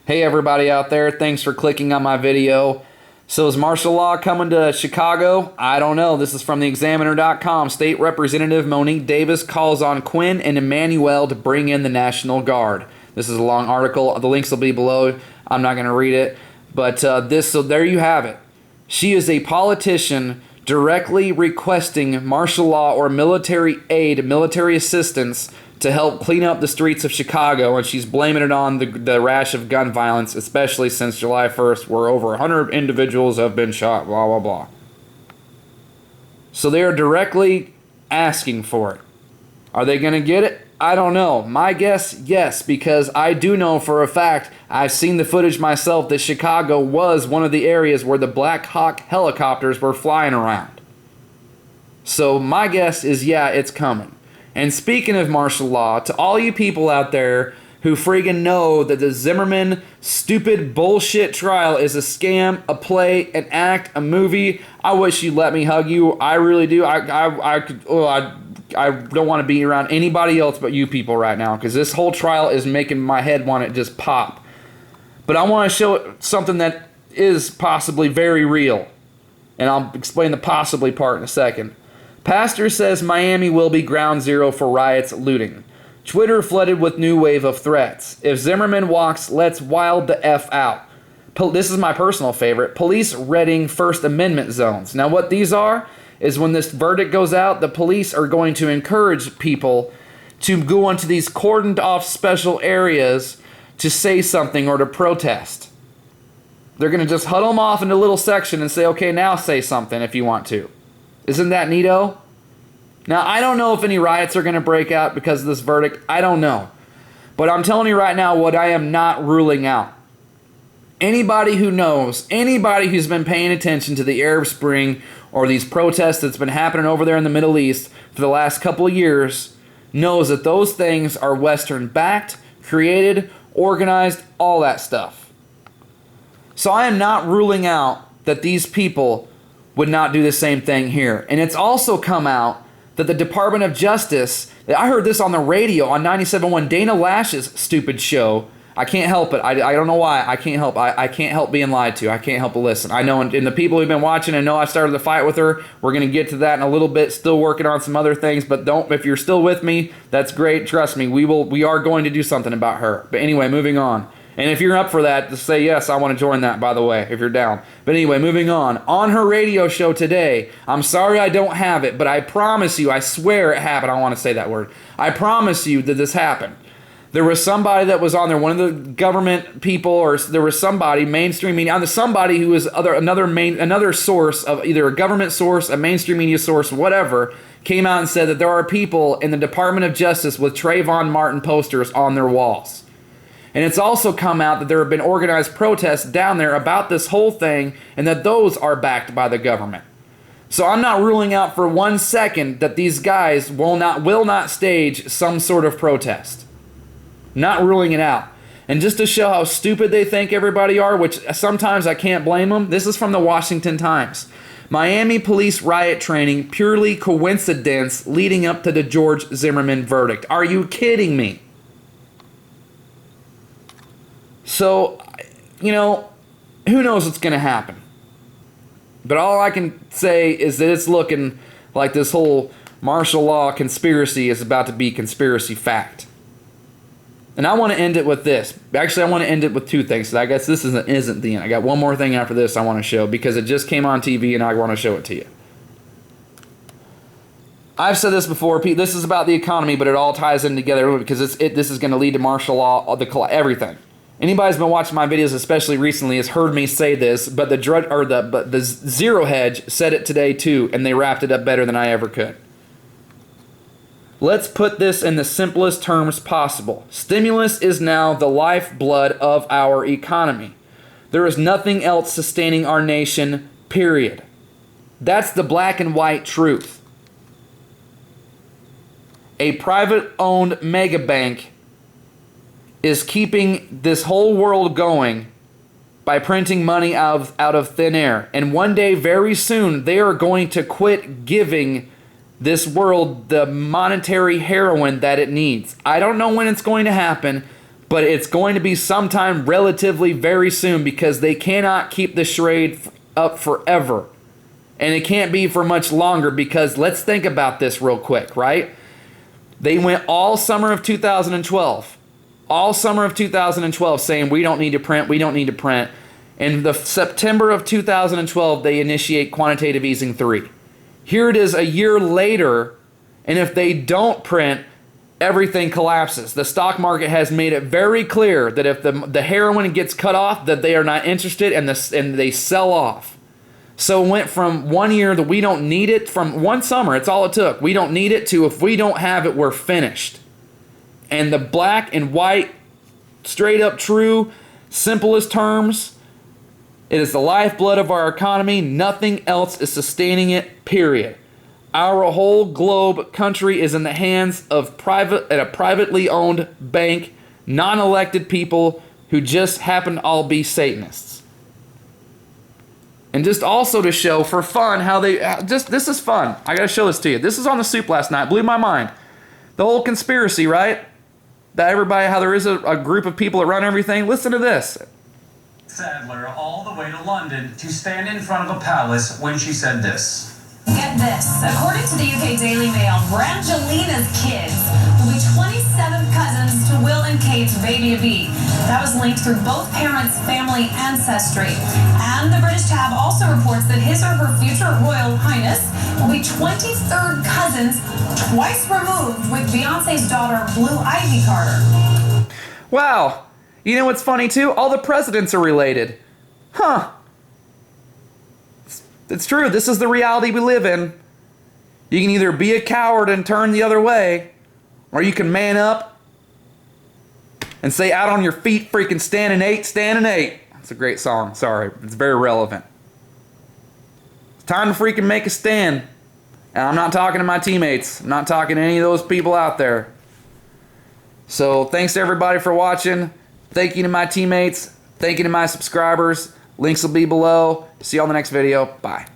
Hey everybody out there, thanks for clicking on my video. So is martial law coming to Chicago? I don't know. This is from theexaminer.com. State Representative Monique Davis calls on Quinn and Emmanuel to bring in the National Guard. This is a long article. The links will be below. I'm not going to read it. But so there you have it. She is a politician directly requesting martial law or military aid, military assistance to help clean up the streets of Chicago, and she's blaming it on the rash of gun violence, especially since July 1st, where over 100 individuals have been shot, blah, blah, blah. So they are directly asking for it. Are they going to get it? I don't know. My guess, yes, because I do know for a fact, I've seen the footage myself, that Chicago was one of the areas where the Black Hawk helicopters were flying around. So my guess is, yeah, it's coming. And speaking of martial law, to all you people out there who friggin' know that the Zimmerman stupid bullshit trial is a scam, a play, an act, a movie, I wish you'd let me hug you. I really do. I don't want to be around anybody else but you people right now, because this whole trial is making my head want to just pop. But I want to show something that is possibly very real. And I'll explain the possibly part in a second. Pastor says Miami will be ground zero for riots, looting. Twitter flooded with new wave of threats. If Zimmerman walks, let's wild the F out. This is my personal favorite. Police readying First Amendment zones. Now what these are is when this verdict goes out, the police are going to encourage people to go into these cordoned off special areas to say something or to protest. They're going to just huddle them off into a little section and say, okay, now say something if you want to. Isn't that neato? Now, I don't know if any riots are going to break out because of this verdict. I don't know. But I'm telling you right now what I am not ruling out. Anybody who knows, anybody who's been paying attention to the Arab Spring or these protests that's been happening over there in the Middle East for the last couple of years knows that those things are Western-backed, created, organized, all that stuff. So I am not ruling out that these people would not do the same thing here. And it's also come out that the Department of Justice, I heard this on the radio on 97.1, Dana Lash's stupid show. I can't help it. I don't know why. I can't help. I can't help being lied to. I can't help but listen. I know, and the people who've been watching and know I started the fight with her, we're going to get to that in a little bit. Still working on some other things, but if you're still with me, that's great. Trust me, we are going to do something about her. But anyway, moving on. And if you're up for that, just say yes, I want to join that, by the way, if you're down. But anyway, moving on. On her radio show today, I'm sorry I don't have it, but I promise you, I swear it happened. I don't want to say that word. I promise you that this happened. There was somebody that was on there, one of the government people, or there was somebody, mainstream media, somebody who was another source of either a government source, a mainstream media source, whatever, came out and said that there are people in the Department of Justice with Trayvon Martin posters on their walls. And it's also come out that there have been organized protests down there about this whole thing, and that those are backed by the government. So I'm not ruling out for 1 second that these guys will not stage some sort of protest. Not ruling it out. And just to show how stupid they think everybody are, which sometimes I can't blame them, this is from the Washington Times. Miami police riot training, purely coincidence leading up to the George Zimmerman verdict. Are you kidding me? So, who knows what's going to happen. But all I can say is that it's looking like this whole martial law conspiracy is about to be conspiracy fact. And I want to end it with this. Actually, I want to end it with two things. So I guess this isn't the end. I got one more thing after this I want to show because it just came on TV and I want to show it to you. I've said this before, Pete. This is about the economy, but it all ties in together because this is going to lead to martial law, everything. Anybody who's been watching my videos, especially recently, has heard me say this, but the Zero Hedge said it today too, and they wrapped it up better than I ever could. Let's put this in the simplest terms possible. Stimulus is now the lifeblood of our economy. There is nothing else sustaining our nation, period. That's the black and white truth. A private-owned mega bank is keeping this whole world going by printing money out of thin air. And one day, very soon, they are going to quit giving this world the monetary heroin that it needs. I don't know when it's going to happen, But it's going to be sometime relatively very soon because they cannot keep the charade up forever. And it can't be for much longer because let's think about this real quick, right? They went all summer of 2012. All summer of 2012 saying we don't need to print, we don't need to print. In the September of 2012, they initiate quantitative easing 3. Here it is a year later, and if they don't print, everything collapses. The stock market has made it very clear that if the heroin gets cut off, that they are not interested and they sell off. So it went from 1 year that we don't need it, from one summer, it's all it took. We don't need it to if we don't have it, we're finished. And the black and white, straight up true, simplest terms, it is the lifeblood of our economy. Nothing else is sustaining it, period. Our whole globe country is in the hands of a privately owned bank, non-elected people who just happen to all be Satanists. And just also to show for fun how they this is fun. I gotta show this to you. This is on the soup last night. Blew my mind. The whole conspiracy, right? That everybody, how there is a group of people that run everything. Listen to this. Sadler all the way to London to stand in front of a palace when she said this. Get this. According to the UK Daily Mail, Brangelina's kids will be 27th cousins to Will and Kate's baby B. That was linked through both parents' family ancestry. And the British tab also reports that his or her future Royal Highness will be 23rd cousins, twice removed, with Beyonce's daughter, Blue Ivy Carter. Wow. You know what's funny too? All the presidents are related. Huh. It's true. This is the reality we live in. You can either be a coward and turn the other way, or you can man up and say, out on your feet, freaking stand and eight, stand and eight. It's a great song. Sorry. It's very relevant. It's time to freaking make a stand. And I'm not talking to my teammates. I'm not talking to any of those people out there. So thanks to everybody for watching. Thank you to my teammates. Thank you to my subscribers. Links will be below. See you on the next video. Bye.